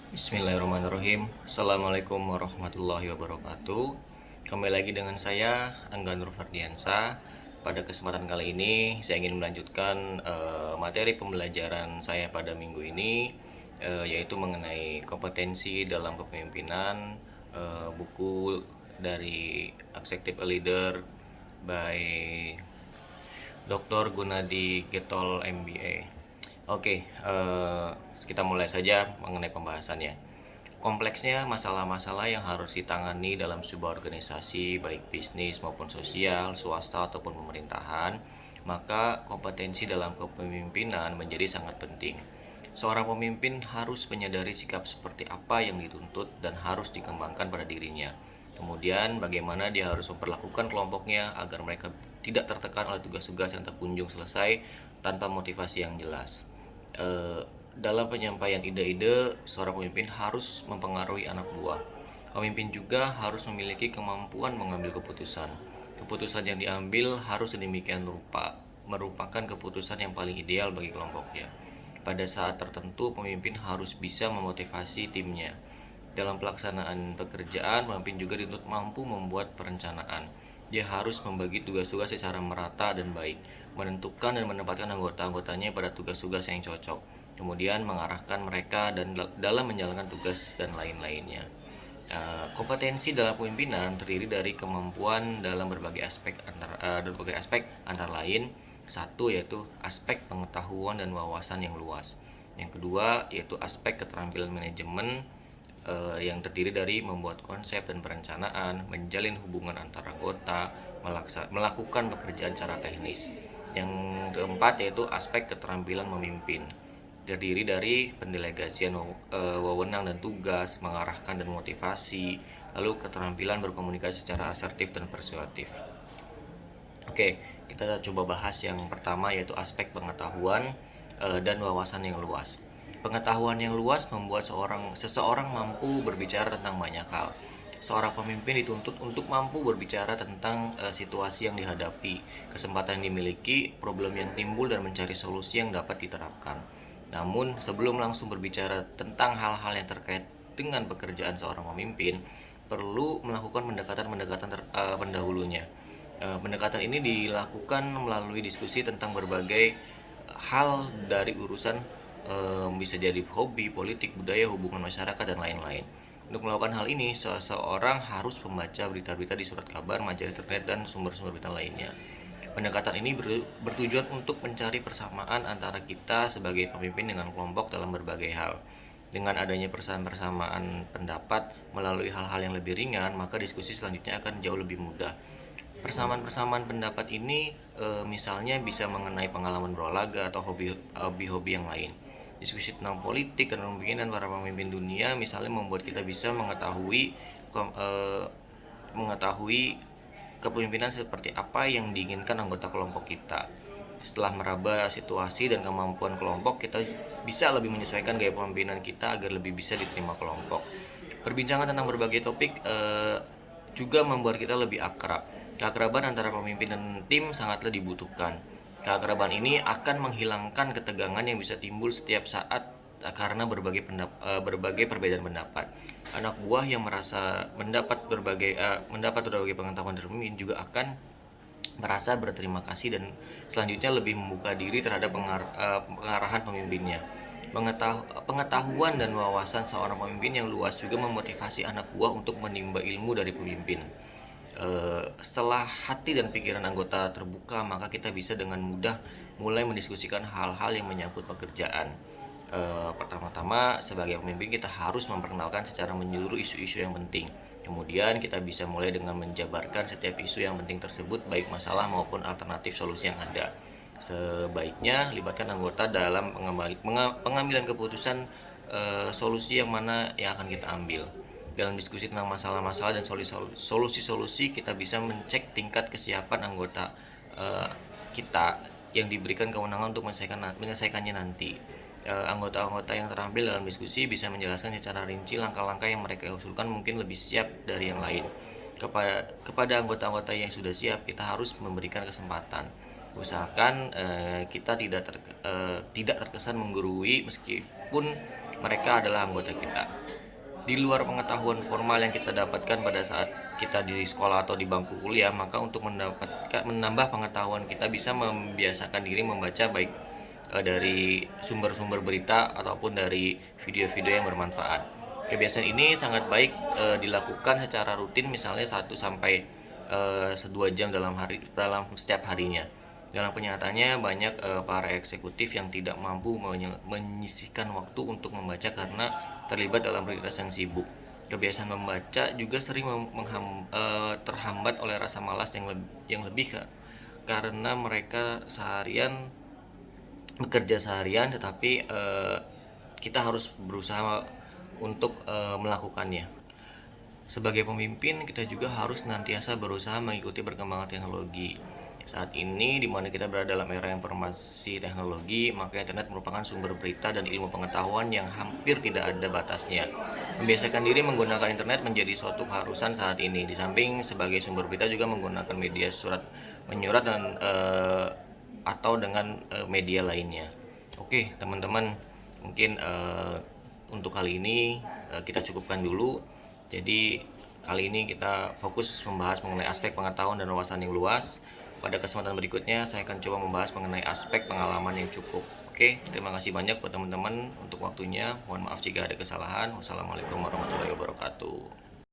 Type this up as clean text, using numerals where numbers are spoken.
Bismillahirrahmanirrahim. Assalamualaikum warahmatullahi wabarakatuh. Kembali lagi dengan saya Angga Nur Fardiansa. Pada kesempatan kali ini saya ingin melanjutkan materi pembelajaran saya pada minggu ini, yaitu mengenai kompetensi dalam kepemimpinan, buku dari Executive Leader by Dr. Gunadi Getol MBA. Oke, kita mulai saja mengenai pembahasannya. Kompleksnya masalah-masalah yang harus ditangani dalam sebuah organisasi, baik bisnis maupun sosial, swasta ataupun pemerintahan, maka kompetensi dalam kepemimpinan menjadi sangat penting. Seorang pemimpin harus menyadari sikap seperti apa yang dituntut dan harus dikembangkan pada dirinya. Kemudian bagaimana dia harus memperlakukan kelompoknya agar mereka tidak tertekan oleh tugas-tugas yang tak kunjung selesai tanpa motivasi yang jelas. Dalam penyampaian ide-ide, seorang pemimpin harus mempengaruhi anak buah. Pemimpin juga harus memiliki kemampuan mengambil keputusan. Keputusan yang diambil harus sedemikian rupa merupakan keputusan yang paling ideal bagi kelompoknya. Pada saat tertentu, pemimpin harus bisa memotivasi timnya. Dalam pelaksanaan pekerjaan, pemimpin juga dituntut mampu membuat perencanaan. Dia harus membagi tugas-tugas secara merata dan baik, menentukan dan menempatkan anggota-anggotanya pada tugas-tugas yang cocok, kemudian mengarahkan mereka dan dalam menjalankan tugas dan lain-lainnya. Kompetensi dalam kepemimpinan terdiri dari kemampuan dalam berbagai aspek antara lain satu yaitu aspek pengetahuan dan wawasan yang luas. Yang kedua yaitu aspek keterampilan manajemen yang terdiri dari membuat konsep dan perencanaan, menjalin hubungan antar anggota, melakukan pekerjaan secara teknis. Yang keempat yaitu aspek keterampilan memimpin, terdiri dari pendelegasian wewenang dan tugas, mengarahkan dan motivasi, lalu keterampilan berkomunikasi secara asertif dan persuasif. Oke, kita coba bahas yang pertama yaitu aspek pengetahuan dan wawasan yang luas. Pengetahuan yang luas membuat seseorang mampu berbicara tentang banyak hal. Seorang pemimpin dituntut untuk mampu berbicara tentang situasi yang dihadapi, kesempatan yang dimiliki, problem yang timbul dan mencari solusi yang dapat diterapkan. Namun, sebelum langsung berbicara tentang hal-hal yang terkait dengan pekerjaan seorang pemimpin, perlu melakukan pendekatan pendahulunya. Pendekatan ini dilakukan melalui diskusi tentang berbagai hal dari urusan bisa jadi hobi, politik, budaya, hubungan masyarakat dan lain-lain. Untuk melakukan hal ini, seseorang harus membaca berita-berita di surat kabar, majalah internet dan sumber-sumber berita lainnya. Pendekatan ini bertujuan untuk mencari persamaan antara kita sebagai pemimpin dengan kelompok dalam berbagai hal. Dengan adanya persamaan pendapat melalui hal-hal yang lebih ringan, maka diskusi selanjutnya akan jauh lebih mudah. Persamaan-persamaan pendapat ini misalnya bisa mengenai pengalaman berolahraga atau hobi-hobi yang lain. Diskusi tentang politik dan kepemimpinan para pemimpin dunia misalnya membuat kita bisa mengetahui kepemimpinan seperti apa yang diinginkan anggota kelompok kita. Setelah meraba situasi dan kemampuan kelompok, kita bisa lebih menyesuaikan gaya kepemimpinan kita agar lebih bisa diterima kelompok. Perbincangan tentang berbagai topik juga membuat kita lebih akrab. Keakraban antara pemimpin dan tim sangatlah dibutuhkan. Keakraban ini akan menghilangkan ketegangan yang bisa timbul setiap saat karena berbagai perbedaan pendapat. Anak buah yang merasa mendapat berbagai pengetahuan dari pemimpin juga akan merasa berterima kasih dan selanjutnya lebih membuka diri terhadap pengarahan pemimpinnya. Pengetahuan dan wawasan seorang pemimpin yang luas juga memotivasi anak buah untuk menimba ilmu dari pemimpin. Setelah hati dan pikiran anggota terbuka, maka kita bisa dengan mudah mulai mendiskusikan hal-hal yang menyangkut pekerjaan. Pertama-tama sebagai pemimpin kita harus memperkenalkan secara menyeluruh isu-isu yang penting. Kemudian kita bisa mulai dengan menjabarkan setiap isu yang penting tersebut, baik masalah maupun alternatif solusi yang ada. Sebaiknya libatkan anggota dalam pengambilan keputusan solusi yang mana yang akan kita ambil. Dalam diskusi tentang masalah-masalah dan solusi-solusi, kita bisa mencek tingkat kesiapan anggota kita yang diberikan kewenangan untuk menyelesaikannya nanti. Anggota-anggota yang terampil dalam diskusi bisa menjelaskan secara rinci langkah-langkah yang mereka usulkan mungkin lebih siap dari yang lain. Kepada anggota-anggota yang sudah siap, kita harus memberikan kesempatan. Usahakan kita tidak terkesan menggurui, meskipun mereka adalah anggota kita. Di luar pengetahuan formal yang kita dapatkan pada saat kita di sekolah atau di bangku kuliah, maka untuk menambah pengetahuan kita bisa membiasakan diri membaca baik dari sumber-sumber berita ataupun dari video-video yang bermanfaat. Kebiasaan ini sangat baik dilakukan secara rutin, misalnya 1 sampai 2 jam dalam setiap harinya. Dalam kenyataannya banyak para eksekutif yang tidak mampu menyisihkan waktu untuk membaca karena terlibat dalam rutinitas yang sibuk. Kebiasaan membaca juga sering terhambat oleh rasa malas yang lebih karena mereka bekerja seharian, tetapi kita harus berusaha untuk melakukannya. Sebagai pemimpin, kita juga harus senantiasa berusaha mengikuti perkembangan teknologi. Saat ini, di mana kita berada dalam era informasi teknologi, maka internet merupakan sumber berita dan ilmu pengetahuan yang hampir tidak ada batasnya. Membiasakan diri menggunakan internet menjadi suatu keharusan saat ini. Di samping sebagai sumber berita, juga menggunakan media menyurat dan atau dengan media lainnya. Oke, teman-teman, mungkin untuk kali ini kita cukupkan dulu. Jadi kali ini kita fokus membahas mengenai aspek pengetahuan dan wawasan yang luas. Pada kesempatan berikutnya saya akan coba membahas mengenai aspek pengalaman yang cukup. Oke, terima kasih banyak buat teman-teman untuk waktunya. Mohon maaf jika ada kesalahan. Wassalamualaikum warahmatullahi wabarakatuh.